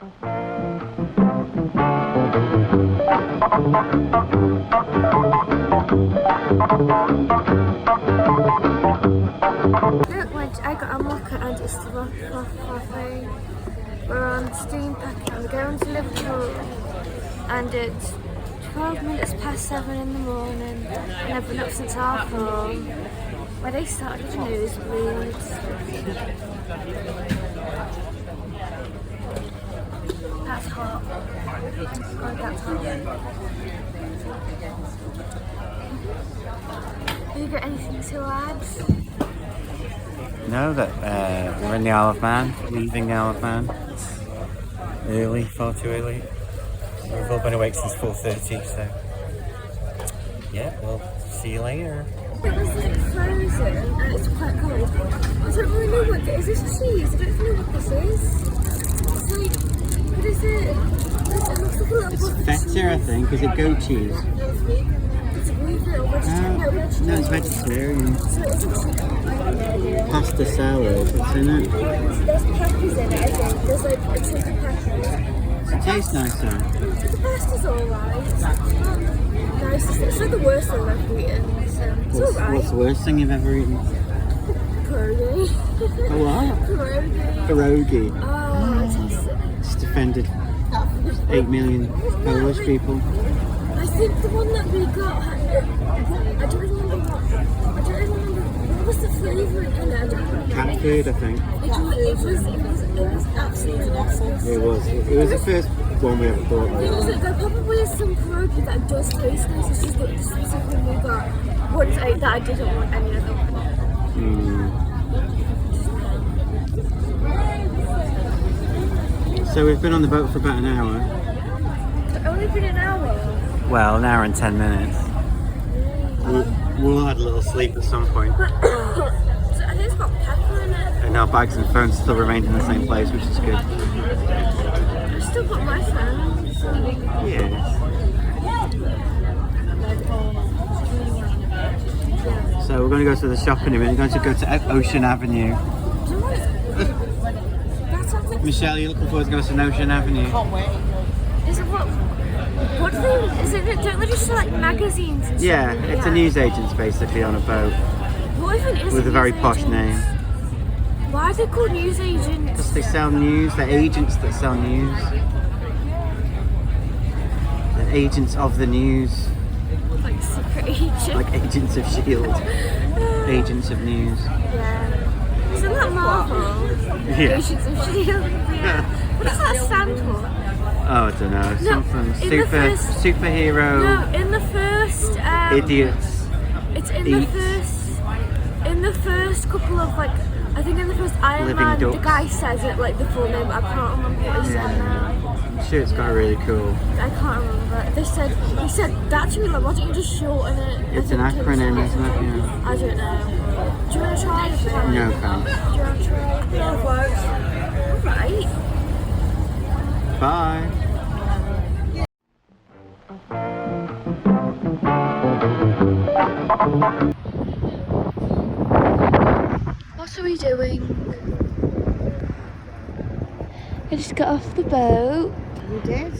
I got a mocha and it's the coffee. We're on steam packet. We're going to Liverpool and it's 12 minutes past 7 in the morning and I've been up since 4:30 where they started the nosebleeds. That's hot. God, that's hot. Have you got anything to add? No, that we're in the Isle of Man, leaving the Isle of Man. Early, far too early. We've all been awake since 4:30, so yeah, we'll see you later. It was like frozen and it's quite cold. I don't really know what this is. Is this cheese? I don't know what this is. It's like, what is it? It looks like a little It's feta, I think. Is it goat cheese? It's weird little vegetarian. No, it's vegetarian. So it's a Pasta salad, what's in it? There's peppers in it, I think. There's like a ton of peppers. It tastes nice though. The pasta's alright. It's not nice. It's not the worst thing I've ever eaten. So it's alright. What's the worst thing you've ever eaten? Pierogi. A what? Pierogi. Pierogi. Oh, it's Just offended 8 million Polish people. I think the one that we got had, I don't remember what was the flavouring in it. I don't remember. Cat food, I think. It was absolutely awful. It was the first one we ever bought. There probably is some pierogi that does taste nice. It's just that the specific one we got once that I didn't want any other one. So we've been on the boat for about an hour. It's only been an hour. Well, an hour and 10 minutes. We'll have a little sleep at some point. So I think it's got pepper in it. And our bags and phones still remained in the same place, which is good. I've still got my phone. So. Yes. So we're going to go to the shop in a minute. We're going to go to Ocean Avenue. That sounds like Michelle, you looking forward to going to Ocean Avenue? Can't wait. Is it what do they, is it, don't they just sell like magazines and Yeah, stuff? it's a news agents basically on a boat What if it is with a very posh name. Why are they called news agents? Because they sell news, they're agents that sell news. They're agents of the news. Like secret agents. Like agents of S.H.I.E.L.D. Agents of news. Yeah. Isn't that Marvel? Yeah. Agents of S.H.I.E.L.D. Yeah. What does that stand for? Oh, I don't know. No, Something superhero. No, in the first idiots. It's in the first couple of like I think in the first Iron Living Man ducks. the guy says it like the full name, but I can't remember what he said now. I'm sure it's got really cool. I can't remember. He said that to me like why don't you just shorten it? It's an acronym, isn't it? Yeah. I don't know. Do you want to try it? No, thanks. Do you want to try it? No, Alright. Bye. What are we doing? I just got off the boat. You did?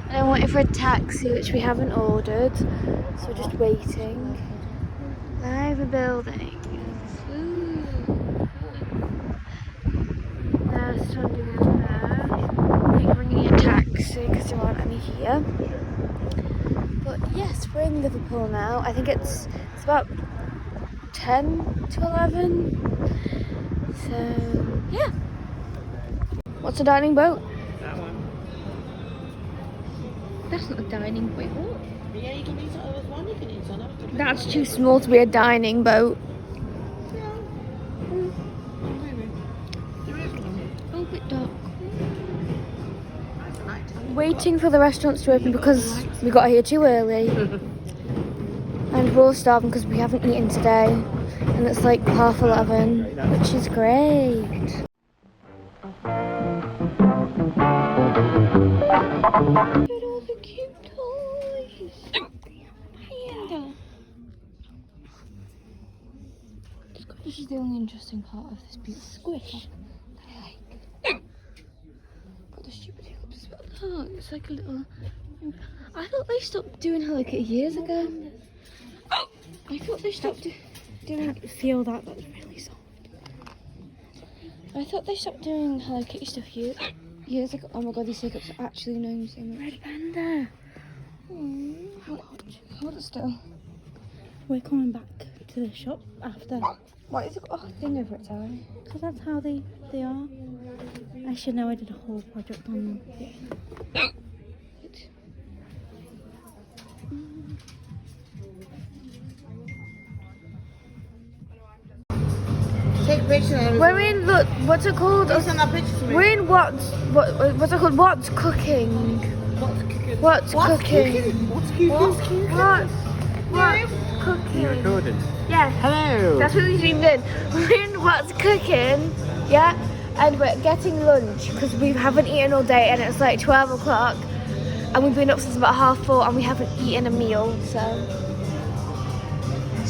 And I'm waiting for a taxi, which we haven't ordered. So we're just waiting. Live a building. They're standing over there. I think we're ringing a taxi because there aren't any here. But yes, we're in Liverpool now. I think it's about 10 to 11. So yeah. What's a dining boat? That one. That's not a dining boat. Yeah, you can eat it with one, you can eat on it. That's too small to be a dining boat. There is one. Oh, bit dark. That's night. Waiting for the restaurants to open because we got here too early. And we're all starving because we haven't eaten today. And it's like 11:30, which is great. Look at all the cute toys. Panda. This is the only interesting part of this beautiful squish that I like. Got the stupid hiccups. Oh, it's like a little. I thought they stopped doing Hello Kitty years ago. Oh, I thought they stopped doing. Feel that? That's really soft. I thought they stopped doing Hello Kitty stuff years ago. Oh my god, these hiccups are actually annoying me. Red panda. Hold it still. We're coming back to the shop after. Why is it got a thing over its eye? Because that's how they are. I should know I did a whole project on it. Take pictures. We're in, look, what's it called? Send that picture to me. We're in what's it called? What's cooking? What's cooking? What's cooking? What's cooking? You recording? Yeah. Hello. That's what we zoomed in. We're in what's cooking, yeah, and we're getting lunch because we haven't eaten all day and it's like 12 o'clock and we've been up since about 4:30 and we haven't eaten a meal, so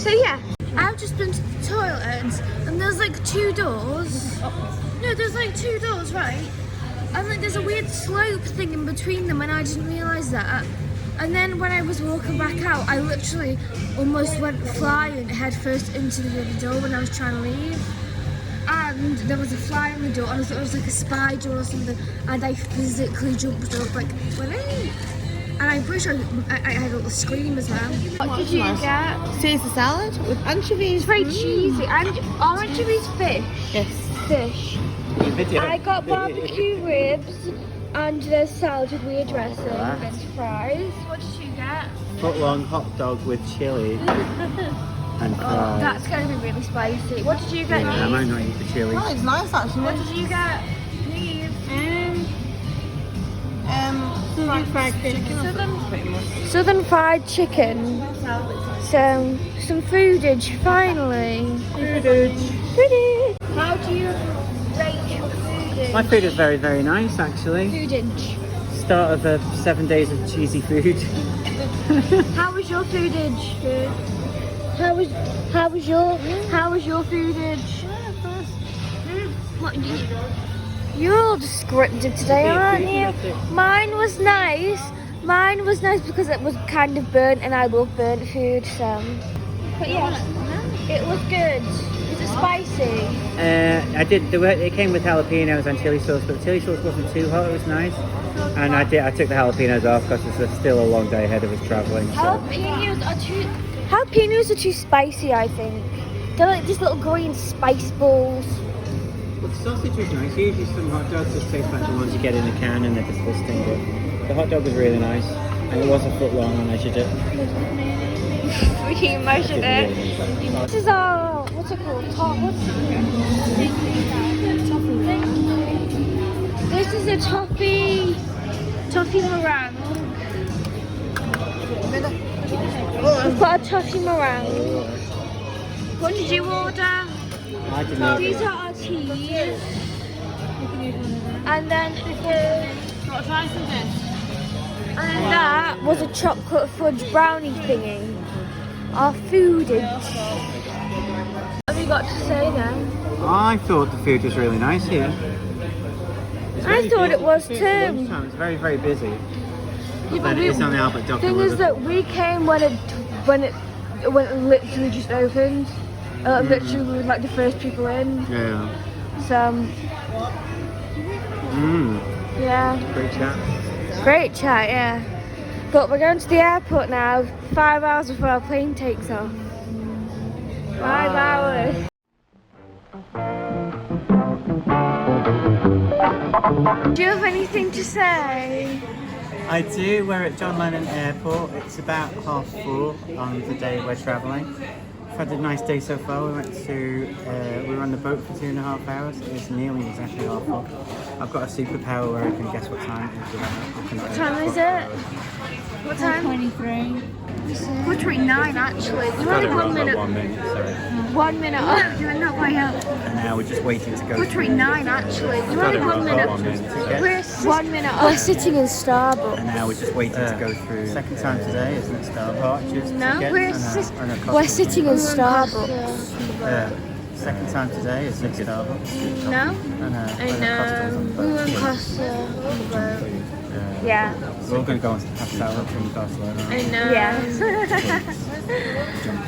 yeah. I've just been to the toilet and there's like 2 doors. No, there's like 2 doors, right? And like there's a weird slope thing in between them and I didn't realise that. And then when I was walking back out, I literally almost went flying head first into the other door when I was trying to leave. And there was a fly on the door and I thought it was like a spider or something and I physically jumped up like, "Willie!" And I'm pretty sure I had a little scream as well. What did you get? Caesar salad with anchovies. It's very cheesy. Anchovies fish. Yes. Fish. I got barbecue ribs and the salad with weird dressing and fries. What did you get? Foot-long hot dog with chili and fries. That's going to be really spicy. What did you get? Yeah, I might not eat the chili. Oh, it's nice actually. What did you get? Neve? Fried chicken. Southern fried chicken. So, some foodage, finally. Foodage. How do you rate your foodage? My food is very, very nice actually. Foodage. Start of 7 days of cheesy food. How was your foodage? Good. How was your foodage? What, you're all descriptive today, aren't you? Mine was nice. Mine was nice because it was kind of burnt and I love burnt food, so. But yeah, it was good. Is it spicy? I did. It came with jalapenos and chili sauce, but the chili sauce wasn't too hot. It was nice, and I took the jalapenos off because it's still a long day ahead of us traveling. So. Jalapenos are too spicy, I think. They're like these little green spice balls. Well, the sausage was nice. Usually some hot dogs just taste like the ones you get in a can and they're disgusting, but the hot dog was really nice, and it was a foot long. I measured it. We measured it. This is our, what's it called? This is a toffee meringue. We've got a toffee meringue. What did you order? I didn't know. These are our teas. And then that was a chocolate fudge brownie thingy. Our foodage. What have you got to say then? I thought the food was really nice here. I thought it was too. It's very, very busy. Yeah, But it is on the Albert Dock. Thing is that we came when it literally just opened. Literally we were like the first people in. Yeah. So yeah. Great chat. Great chat, yeah. But we're going to the airport now, 5 hours before our plane takes off. 5 hours. Do you have anything to say? I do. We're at John Lennon Airport. It's about 4:30 on the day we're travelling. We've had a nice day so far. We were on the boat for 2.5 hours. It's nearly exactly 4:30. I've got a superpower where I can guess what time it is. What time is it? What time? 23. 4:29 actually. You're only 1 minute. 1 minute, sorry. 1 minute. Oh, you're not way up. And now we're just waiting to go. 4:29 actually. You're only 1 minute. 1 minute to get. We're 1 minute. We're sitting in Starbucks. And now we're just waiting to go through. Second time today, isn't it? Starbucks. No, we're sitting in Starbucks. Second time today, isn't it? Starbucks. No? I know. I know. We were in Costa. Yeah. Yeah. We're all going to go on to have salad from Barcelona. I know. Yeah.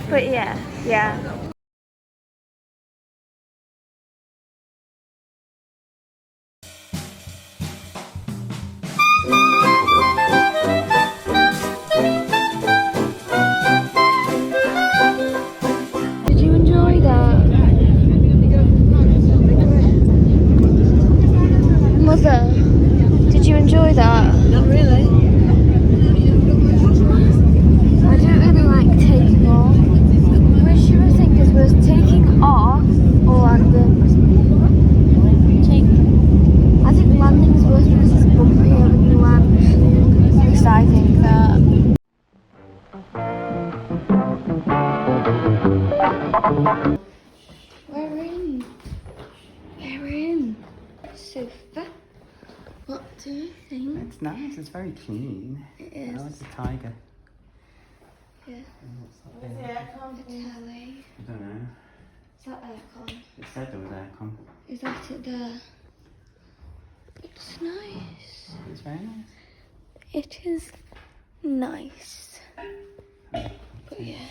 But yeah, yeah. Did you enjoy that? Mother, did you enjoy that? Not really. I don't really like taking off. Which you would think is worse, taking off or landing? I think landing is worse because it's bumpier when you land. At least I think that. We're in. We're in. Sofa. What do you think? It's nice, it's very clean. It I is. like the tiger. Yeah. And what's that there? The telly. I don't know. Is that aircon? It said there was aircon. Is that it there? It's nice. It's very nice. It is nice. But yeah.